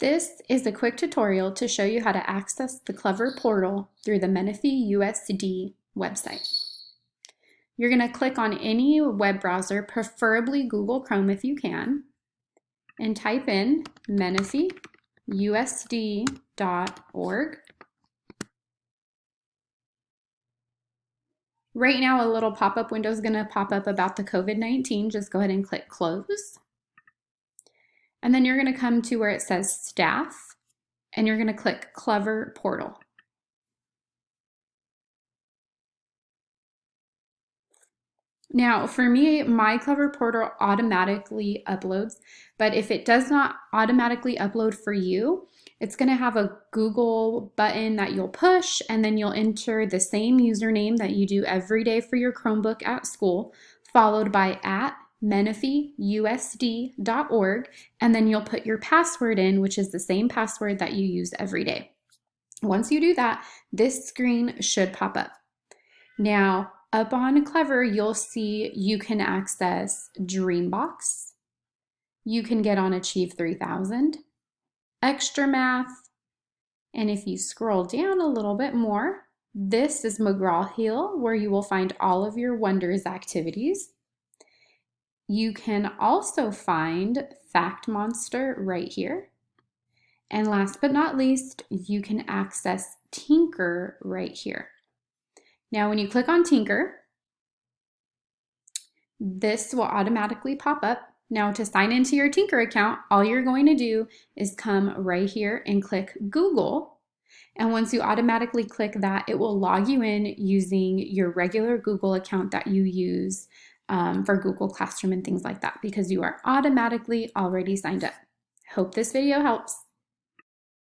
This is a quick tutorial to show you how to access the Clever portal through the Menifee USD website. You're going to click on any web browser, preferably Google Chrome if you can, and type in menifeeusd.org. Right now, a little pop-up window is going to pop up about the COVID-19. Just go ahead and click close. And then you're going to come to where it says staff, and you're going to click Clever portal. Now, for me, my Clever portal automatically uploads, but if it does not automatically upload for you, it's going to have a Google button that you'll push, and then you'll enter the same username that you do every day for your Chromebook at school, followed by @menifeeusd.org, and then you'll put your password in, which is the same password that you use every day. Once you do that, this screen should pop up. Now, up on Clever, you'll see you can access Dreambox. You can get on Achieve 3000, Extra Math, and if you scroll down a little bit more, this is McGraw-Hill, where you will find all of your Wonders activities. You can also find Fact Monster right here. And last but not least, you can access Tinker right here. Now, when you click on Tinker, this will automatically pop up. Now, to sign into your Tinker account, all you're going to do is come right here and click Google. And once you automatically click that, it will log you in using your regular Google account that you use for Google Classroom and things like that, because you are automatically already signed up. Hope this video helps.